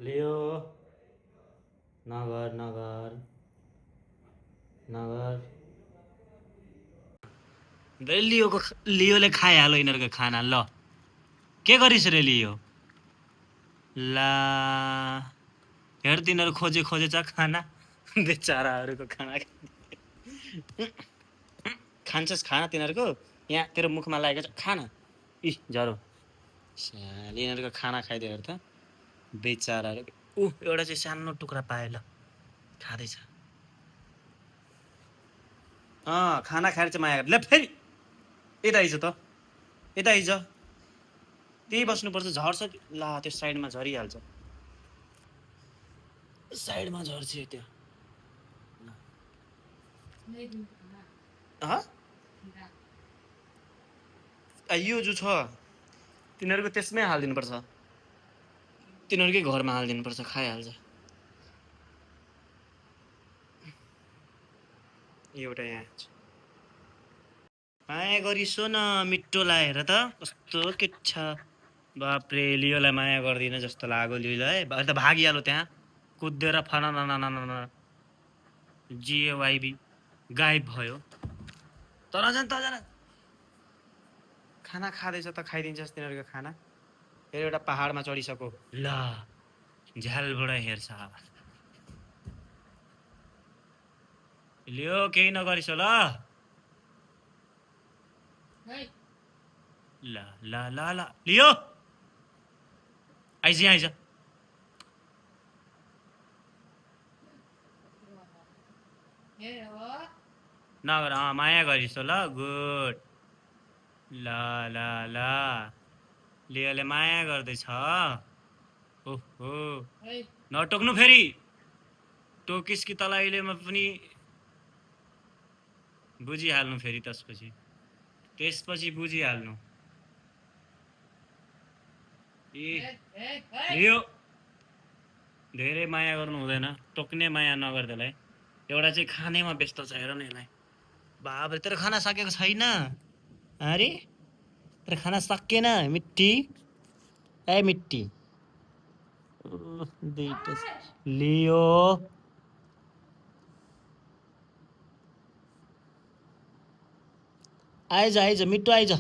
लियो नगर नगर नगर लियोले खाइहाल्यो यिनीहरूको खाना ल के गरिस् रे लियो ला हेर तिनीहरू खोजे खोजेछ खाना बेचाराहरूको खाना खान्छस् खाना तिनीहरूको यहाँ तेरो मुखमा लागेको छ खाना इ जरो यिनीहरूको खाना खाइदियो हेर त बेचाराहरू एउटा चाहिँ सानो टुक्रा पायो ल खाँदैछ खाना खाएर चाहिँ माया ल फेरि यता आइज त यता आइज त्यही बस्नुपर्छ झर्छ ला त्यो साइडमा झरिहाल्छ साइडमा झर्छ त्यो यो जो छ तिनीहरूको त्यसमै हालिदिनुपर्छ तिनीहरूकै घरमा हालिदिनुपर्छ खाइहाल्छ एउटा यहाँ छ माया गरिसो न मिठो लागेर त कस्तो के छ बाप्रे लियोलाई माया गर्दिन जस्तो लाग्यो लियोलाई त भागिहाल्यो त्यहाँ कुदेर फनाना जिएवाइबी गायब भयो तर जान त जान खाना खाँदैछ त खाइदिन्छस् तिनीहरूको खाना फेरि एउटा पहाडमा चढिसक्यो ल झ्यालबाट हेर्छ लियो केही नगरिस ल ल ल ल ल लियो आइज आइज नगर माया गरिस् ल गुड ल ल ल लियोले माया गर्दैछ ओहो नटोक्नु फेरि टोकिस् कि तँलाई अहिले म पनि बुझिहाल्नु फेरि त्यसपछि बुझिहाल्नु लियो धेरै माया गर्नु हुँदैन टोक्ने माया नगर्दैलाई एउटा चाहिँ खानेमा व्यस्त छ हेर न यसलाई बाबरे तेरो खाना सकेको छैन अरे तेरो खाना सकेन मिट्टी ए मिट्टी लियो आइज आइज मिट्टो आइज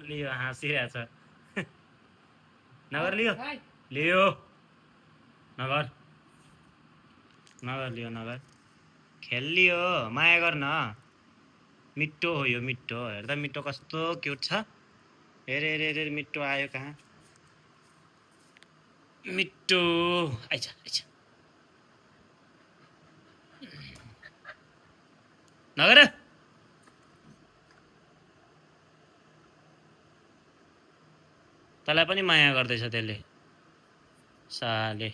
लियो हाँसिरहेछ नगर लियो लियो नगर नगर लियो नगर खेलियो माया गर्न मिठो हो यो मिठो हेर्दा मिठो कस्तो क्युट छ हेरे हेरे हेरे मिठो आयो कहाँ मिठो आइज आइज नगर तँलाई पनि माया गर्दैछ त्यसले साले